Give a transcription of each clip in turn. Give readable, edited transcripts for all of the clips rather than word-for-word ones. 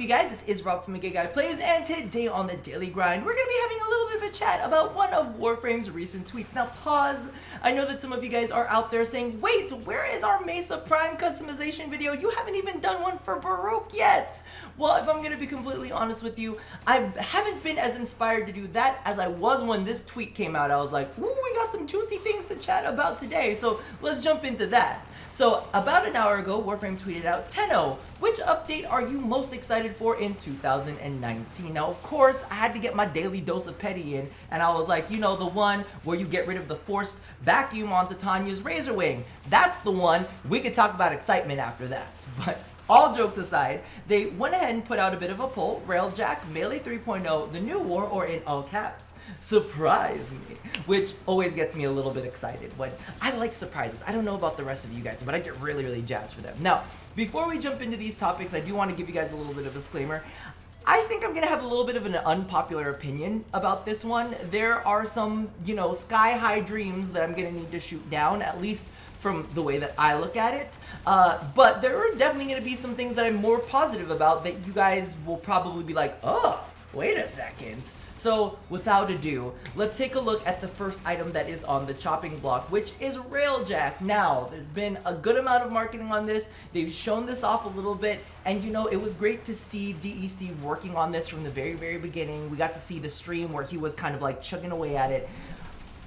you guys? This is Rob from Gay Guy Plays, and today on the Daily Grind, we're going to be having a little bit of a chat about one of Warframe's recent tweets. Now, pause. I know that some of you guys are out there saying, wait, where is our Mesa Prime customization video? You haven't even done one for Baruch yet. Well, if I'm going to be completely honest with you, I haven't been as inspired to do that as I was when this tweet came out. I was like, ooh, we got some juicy things to chat about today, so let's jump into that. So, about an hour ago, Warframe tweeted out, Tenno, which update are you most excited for in 2019? Now, of course, I had to get my daily dose of petty in, and I was like, you know, the one where you get rid of the forced vacuum onto Tanya's Razor Wing. That's the one. We could talk about excitement after that. But all jokes aside, they went ahead and put out a bit of a poll, Railjack, Melee 3.0, the new war, or in all caps, surprise me, which always gets me a little bit excited. When I like surprises. I don't know about the rest of you guys, but I get really, really jazzed for them. Now, before we jump into these topics, I do want to give you guys a little bit of a disclaimer. I think I'm going to have a little bit of an unpopular opinion about this one. There are some, you know, sky-high dreams that I'm going to need to shoot down, at least from the way that I look at it. But there are definitely going to be some things that I'm more positive about that you guys will probably be like, oh, wait a second. So, without ado, let's take a look at the first item that is on the chopping block, which is Railjack. Now, there's been a good amount of marketing on this. They've shown this off a little bit, and you know, it was great to see DE Steve working on this from the very, very beginning. We got to see the stream where he was kind of like chugging away at it.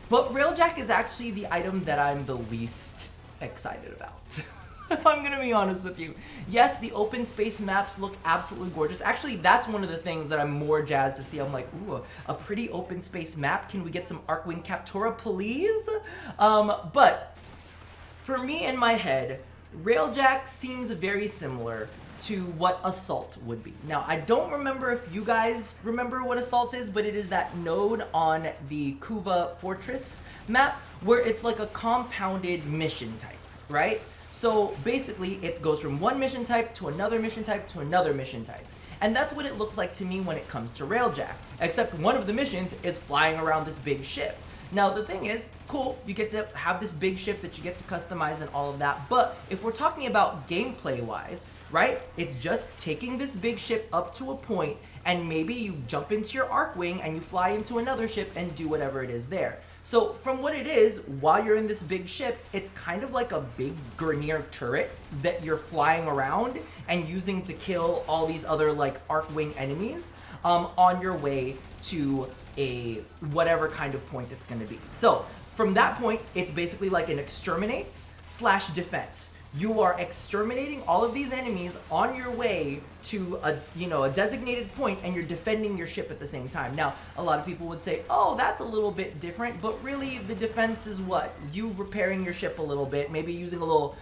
But Railjack is actually the item that I'm the least excited about. If I'm gonna be honest with you. Yes, the open space maps look absolutely gorgeous. Actually, that's one of the things that I'm more jazzed to see. I'm like, ooh, a pretty open space map. Can we get some Arcwing Captura, please? But for me in my head, Railjack seems very similar to what Assault would be. Now, I don't remember if you guys remember what Assault is, but it is that node on the Kuva Fortress map where it's like a compounded mission type, right? So basically, it goes from one mission type to another mission type to another mission type. And that's what it looks like to me when it comes to Railjack, except one of the missions is flying around this big ship. Now, the thing is, cool, you get to have this big ship that you get to customize and all of that, but if we're talking about gameplay-wise, right, it's just taking this big ship up to a point, and maybe you jump into your Arcwing and you fly into another ship and do whatever it is there. So from what it is, while you're in this big ship, it's kind of like a big Grineer turret that you're flying around and using to kill all these other like Arcwing enemies on your way to a whatever kind of point it's going to be. So from that point, it's basically like an exterminate / defense. You are exterminating all of these enemies on your way to a, you know, a designated point, and you're defending your ship at the same time. Now, a lot of people would say, oh, that's a little bit different, but really the defense is what? You repairing your ship a little bit, maybe using a little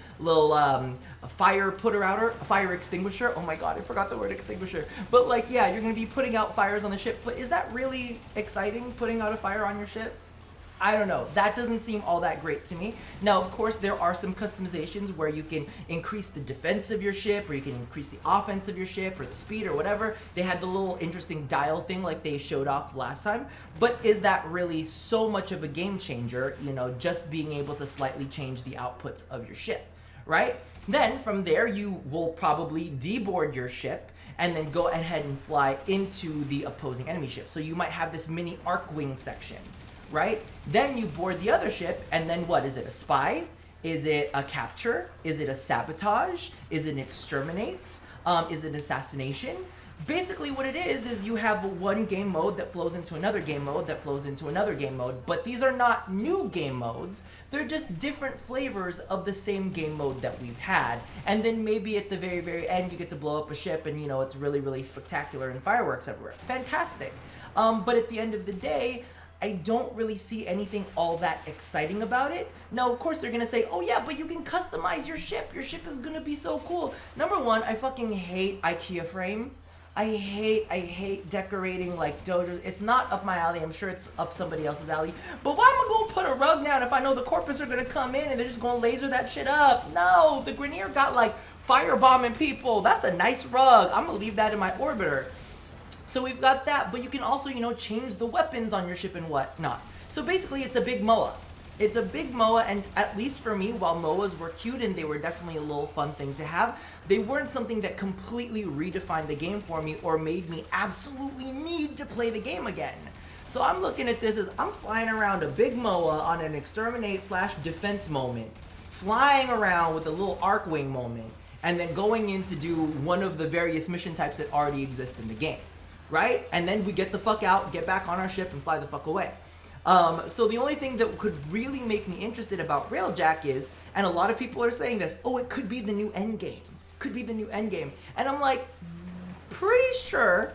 a fire putter outer, a fire extinguisher. Oh my god, I forgot the word extinguisher. But like, yeah, you're going to be putting out fires on the ship, but is that really exciting, putting out a fire on your ship? I don't know. That doesn't seem all that great to me. Now, of course, there are some customizations where you can increase the defense of your ship, or you can increase the offense of your ship, or the speed, or whatever. They had the little interesting dial thing like they showed off last time. But is that really so much of a game changer, you know, just being able to slightly change the outputs of your ship, right? Then, from there, you will probably deboard your ship, and then go ahead and fly into the opposing enemy ship. So you might have this mini Arcwing section, right? Then you board the other ship, and then what? Is it a spy? Is it a capture? Is it a sabotage? Is it an exterminate? Is it assassination? Basically what it is you have one game mode that flows into another game mode that flows into another game mode, but these are not new game modes. They're just different flavors of the same game mode that we've had. And then maybe at the very, very end, you get to blow up a ship and, you know, it's really, really spectacular and fireworks everywhere. Fantastic. But at the end of the day, I don't really see anything all that exciting about it. Now, of course, they're gonna say, oh yeah, but you can customize your ship. Your ship is gonna be so cool. Number one, I fucking hate IKEA frame. I hate decorating like dojos. It's not up my alley. I'm sure it's up somebody else's alley. But why am I gonna put a rug down if I know the corpus are gonna come in and they're just gonna laser that shit up? No, the Grineer got like firebombing people. That's a nice rug. I'm gonna leave that in my orbiter. So we've got that, but you can also, you know, change the weapons on your ship and whatnot. So basically, it's a big MOA. It's a big MOA, and at least for me, while MOAs were cute and they were definitely a little fun thing to have, they weren't something that completely redefined the game for me or made me absolutely need to play the game again. So I'm looking at this as I'm flying around a big MOA on an exterminate/defense moment, flying around with a little arc wing moment, and then going in to do one of the various mission types that already exist in the game, right? And then we get the fuck out, get back on our ship, and fly the fuck away. So the only thing that could really make me interested about Railjack is, and a lot of people are saying this, oh, it could be the new endgame. Could be the new endgame. And I'm like, pretty sure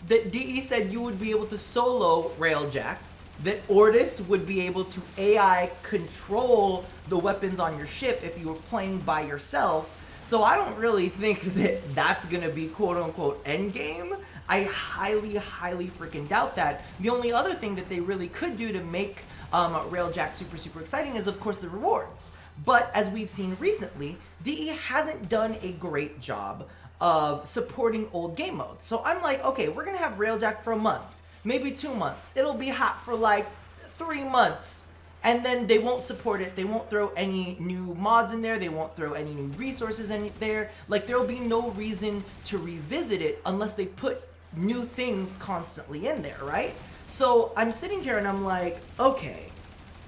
that DE said you would be able to solo Railjack, that Ortis would be able to AI control the weapons on your ship if you were playing by yourself. So I don't really think that that's gonna be quote-unquote endgame. I highly, highly freaking doubt that. The only other thing that they really could do to make Railjack super, super exciting is, of course, the rewards. But as we've seen recently, DE hasn't done a great job of supporting old game modes. So I'm like, okay, we're gonna have Railjack for a month, maybe 2 months. It'll be hot for like 3 months. And then they won't support it. They won't throw any new mods in there. They won't throw any new resources in there. Like, there'll be no reason to revisit it unless they put new things constantly in there, right? So I'm sitting here and I'm like, okay,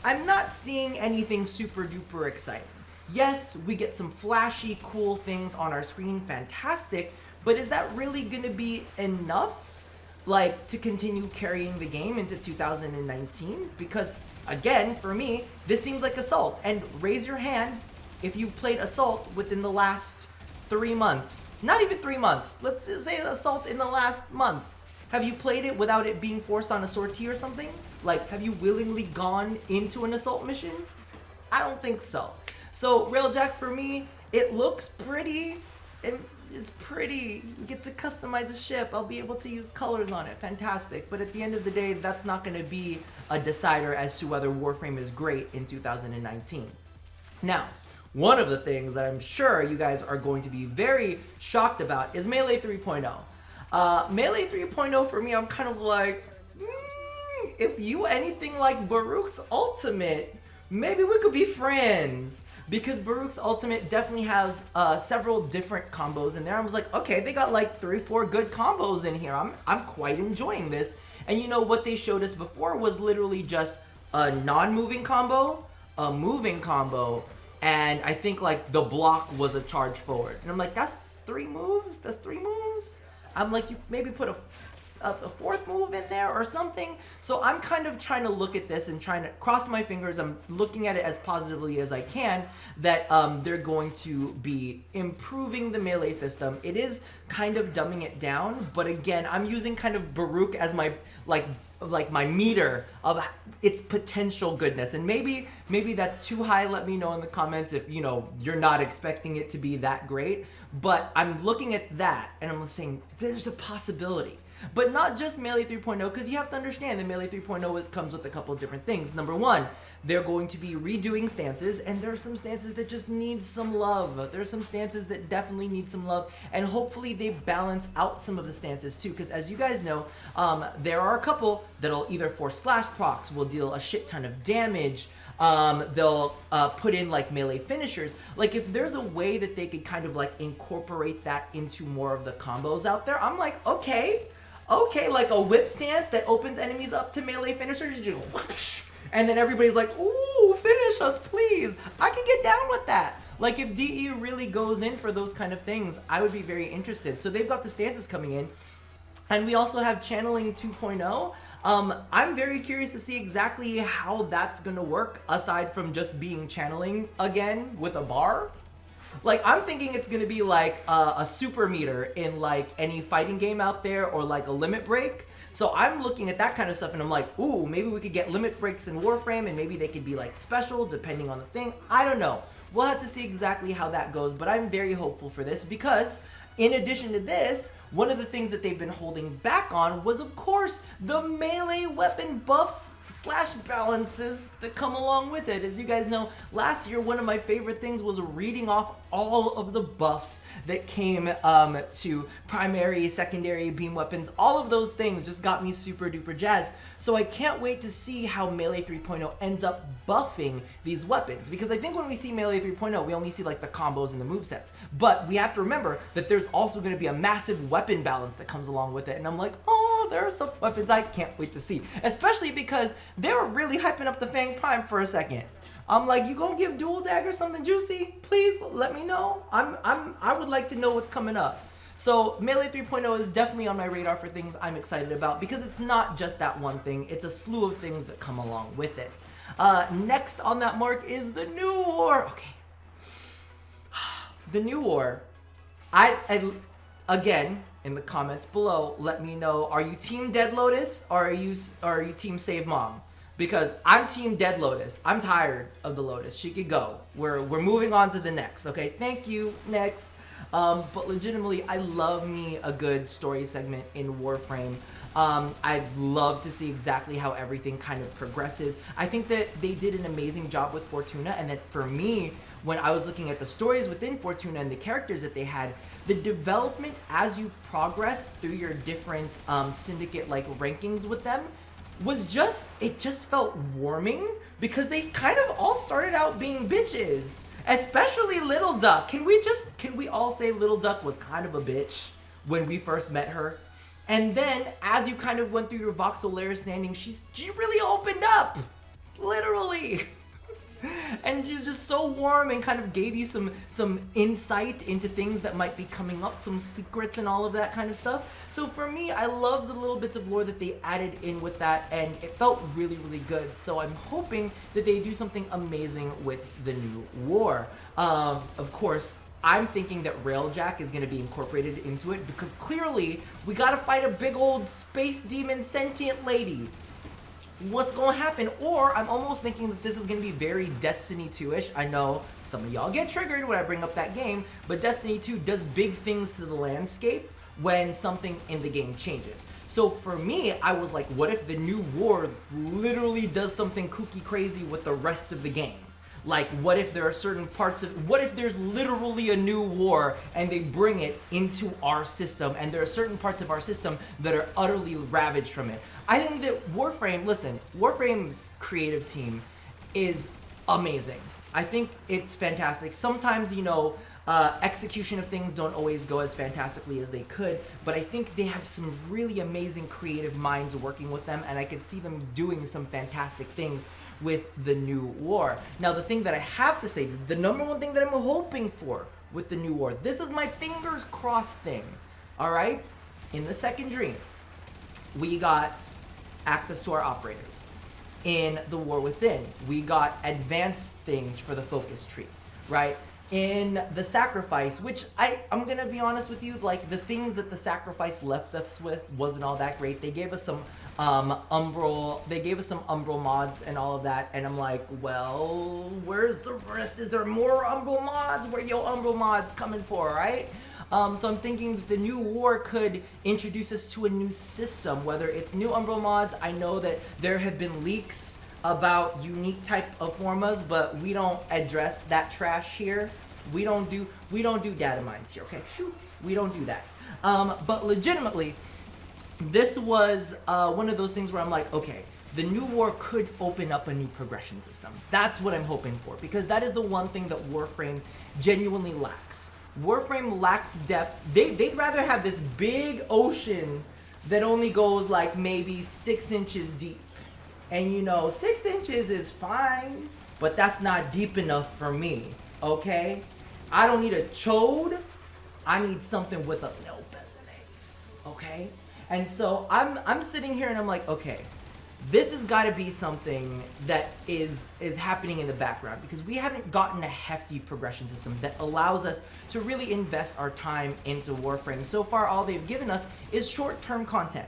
I'm not seeing anything super duper exciting. Yes, we get some flashy, cool things on our screen, fantastic, but is that really gonna be enough, like, to continue carrying the game into 2019? Because, again, for me, this seems like Assault, and raise your hand if you've played Assault within the last 3 months. Not even 3 months. Let's just say Assault in the last month. Have you played it without it being forced on a sortie or something? Like, have you willingly gone into an Assault mission? I don't think so. So, Railjack, for me, it looks pretty. It's pretty. You get to customize a ship. I'll be able to use colors on it. Fantastic. But at the end of the day, that's not going to be a decider as to whether Warframe is great in 2019. Now, one of the things that I'm sure you guys are going to be very shocked about is Melee 3.0. Melee 3.0 for me, I'm kind of like, if you anything like Baruch's Ultimate, maybe we could be friends. Because Baruch's Ultimate definitely has several different combos in there. I was like, okay, they got like 3-4 good combos in here. I'm quite enjoying this. And you know what they showed us before was literally just a non-moving combo, a moving combo, and I think like the block was a charge forward. And I'm like, that's 3 moves? That's 3 moves? I'm like, you maybe put a 4th move in there or something. So I'm kind of trying to look at this and trying to cross my fingers. I'm looking at it as positively as I can that they're going to be improving the melee system. It is kind of dumbing it down, but again, I'm using kind of Baruch as my like my meter of its potential goodness. And maybe that's too high. Let me know in the comments if, you know, you're not expecting it to be that great. But I'm looking at that and I'm saying there's a possibility. But not just Melee 3.0, because you have to understand that Melee 3.0 comes with a couple of different things. Number one, they're going to be redoing stances, and there are some stances that just need some love. There are some stances that definitely need some love, and hopefully they balance out some of the stances too, because as you guys know, there are a couple that'll either force slash procs, will deal a shit ton of damage, they'll put in like melee finishers. Like if there's a way that they could kind of like incorporate that into more of the combos out there, I'm like, okay, like a whip stance that opens enemies up to melee finishers, and then everybody's like, ooh, finish us, please. I can get down with that. Like if DE really goes in for those kind of things, I would be very interested. So they've got the stances coming in, and we also have channeling 2.0. I'm very curious to see exactly how that's gonna work, aside from just being channeling again with a bar. Like, I'm thinking it's gonna be like a super meter in like any fighting game out there, or like a limit break. So I'm looking at that kind of stuff and I'm like, ooh, maybe we could get limit breaks in Warframe, and maybe they could be like special depending on the thing. I don't know. We'll have to see exactly how that goes, but I'm very hopeful for this because In addition to this, one of the things that they've been holding back on was, of course, the melee weapon buffs slash balances that come along with it. As you guys know, last year, one of my favorite things was reading off all of the buffs that came to primary, secondary, beam weapons. All of those things just got me super duper jazzed. So I can't wait to see how Melee 3.0 ends up buffing these weapons. Because I think when we see Melee 3.0, we only see like the combos and the movesets. But we have to remember that there's also going to be a massive weapon balance that comes along with it. And I'm like, oh, there are some weapons I can't wait to see. Especially because they were really hyping up the Fang Prime for a second. I'm like, you gonna give Dual Dagger something juicy? Please let me know. I would like to know what's coming up. So Melee 3.0 is definitely on my radar for things I'm excited about because it's not just that one thing. It's a slew of things that come along with it. Next on that mark is the new war. Okay. The new war. I again, in the comments below, let me know, are you Team Dead Lotus or are you Team Save Mom? Because I'm Team Dead Lotus. I'm tired of the Lotus. She could go. We're moving on to the next. Okay, thank you. Next. But legitimately, I love me a good story segment in Warframe. I'd love to see exactly how everything kind of progresses. I think that they did an amazing job with Fortuna, and that for me, when I was looking at the stories within Fortuna and the characters that they had, the development as you progress through your different syndicate-like rankings with them was it just felt warming because they kind of all started out being bitches. Especially Little Duck. Can we all say Little Duck was kind of a bitch when we first met her? And then as you kind of went through your voxel layer standing, she really opened up. Literally. And she's just so warm and kind of gave you some insight into things that might be coming up, some secrets and all of that kind of stuff. So for me, I love the little bits of lore that they added in with that, and it felt really, really good. So I'm hoping that they do something amazing with the new war. Of course, I'm thinking that Railjack is going to be incorporated into it because clearly we got to fight a big old space demon sentient lady. What's going to happen? Or I'm almost thinking that this is going to be very Destiny 2-ish. I know some of y'all get triggered when I bring up that game, but Destiny 2 does big things to the landscape when something in the game changes. So for me, I was like, what if the new war literally does something kooky crazy with the rest of the game? Like, what if there are certain parts of, what if there's literally a new war and they bring it into our system and there are certain parts of our system that are utterly ravaged from it? I think that Warframe's creative team is amazing. I think it's fantastic. Sometimes, execution of things don't always go as fantastically as they could, but I think they have some really amazing creative minds working with them, and I could see them doing some fantastic things with the new war. Now, the thing that I have to say, the number one thing that I'm hoping for with the new war, this is my fingers crossed thing, all right? In the second dream, we got access to our operators. In the War Within, we got advanced things for the focus tree, right? In the Sacrifice, which I'm gonna be honest with you, like the things that the Sacrifice left us with wasn't all that great. They gave us some Umbral mods and all of that, and I'm like, well, where's the rest? Is there more Umbral mods? Where your Umbral mods coming for, right? So I'm thinking that the new war could introduce us to a new system, whether it's new Umbral mods. I know that there have been leaks about unique type of formas, but we don't address that trash here. We don't do data mines here, okay? Shoot, we don't do that. But legitimately, this was one of those things where I'm like, okay, the new war could open up a new progression system. That's what I'm hoping for, because that is the one thing that Warframe genuinely lacks. Warframe lacks depth. They'd rather have this big ocean that only goes like maybe 6 inches deep. And 6 inches is fine, but that's not deep enough for me, okay? I don't need a chode. I need something with a little bit of length, okay? And so I'm sitting here and I'm like, okay, this has got to be something that is happening in the background, because we haven't gotten a hefty progression system that allows us to really invest our time into Warframe. So far, all they've given us is short-term content.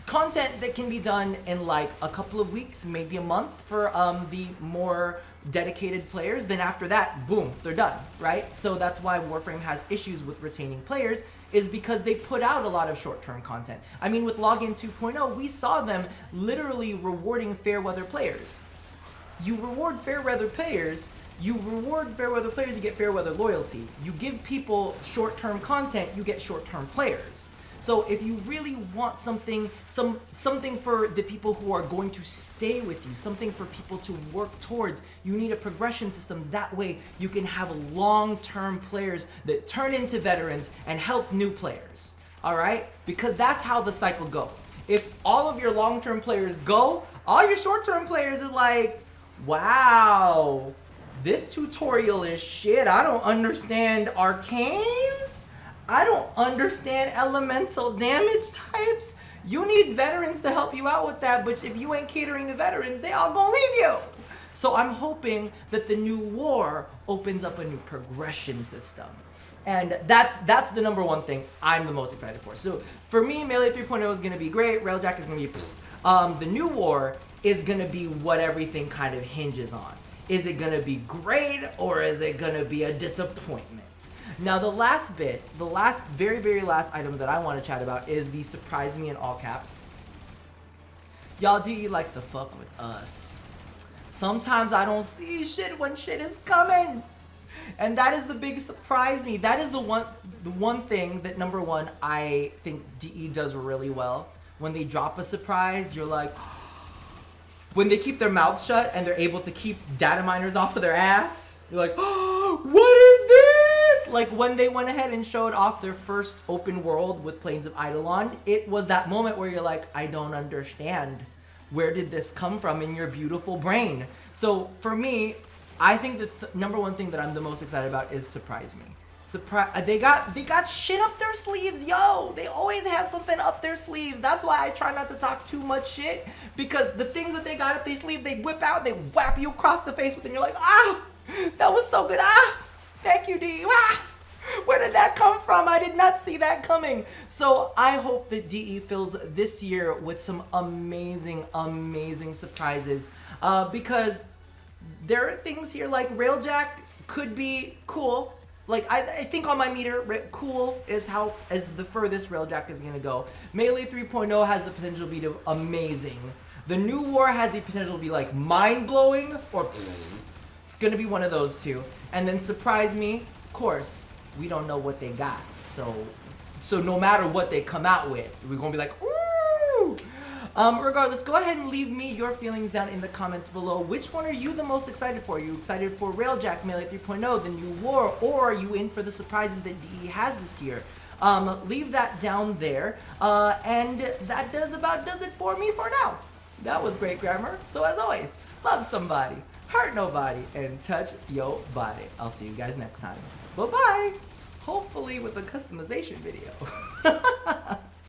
content that can be done in like a couple of weeks, maybe a month for the more dedicated players. Then after that, boom, they're done, right? So that's why Warframe has issues with retaining players, is because they put out a lot of short-term content. I mean, with Login 2.0, we saw them literally rewarding fair weather players. You reward fair weather players, you get fair weather loyalty. You give people short-term content, you get short-term players. So if you really want something for the people who are going to stay with you, something for people to work towards, you need a progression system. That way you can have long-term players that turn into veterans and help new players, all right? Because that's how the cycle goes. If all of your long-term players go, all your short-term players are like, wow, this tutorial is shit. I don't understand arcanes. I don't understand elemental damage types. You need veterans to help you out with that, but if you ain't catering to veterans, they all gonna leave you. So I'm hoping that the new war opens up a new progression system. And that's the number one thing I'm the most excited for. So for me, Melee 3.0 is gonna be great. Railjack is gonna be the new war is gonna be what everything kind of hinges on. Is it gonna be great, or is it gonna be a disappointment? Now the very, very last item that I want to chat about is the surprise me in all caps. Y'all, DE likes to fuck with us. Sometimes I don't see shit when shit is coming. And that is the big surprise me. That is the one thing that, number one, I think DE does really well. When they drop a surprise, you're like, when they keep their mouths shut and they're able to keep data miners off of their ass, you're like, oh, what is this? Like when they went ahead and showed off their first open world with Plains of Eidolon, it was that moment where you're like, I don't understand. Where did this come from in your beautiful brain? So for me, I think the number one thing that I'm the most excited about is surprise me. They got shit up their sleeves, yo. They always have something up their sleeves. That's why I try not to talk too much shit, because the things that they got up their sleeve, they whip out, they whap you across the face with, and you're like, ah, that was so good, ah, thank you, DE, ah, where did that come from? I did not see that coming. So I hope that DE fills this year with some amazing, amazing surprises, because there are things here like Railjack could be cool. Like, I think on my meter, cool is the furthest Railjack is going to go. Melee 3.0 has the potential to be amazing. The new war has the potential to be, like, mind-blowing, or it's going to be one of those two. And then surprise me, of course, we don't know what they got. So no matter what they come out with, we're going to be like, ooh! Regardless, go ahead and leave me your feelings down in the comments below. Which one are you the most excited for? Are you excited for Railjack, Melee 3.0, the new war, or are you in for the surprises that DE has this year? Leave that down there. And that does it for me for now. That was great grammar. So as always, love somebody, hurt nobody, and touch your body. I'll see you guys next time. Bye-bye. Hopefully with a customization video.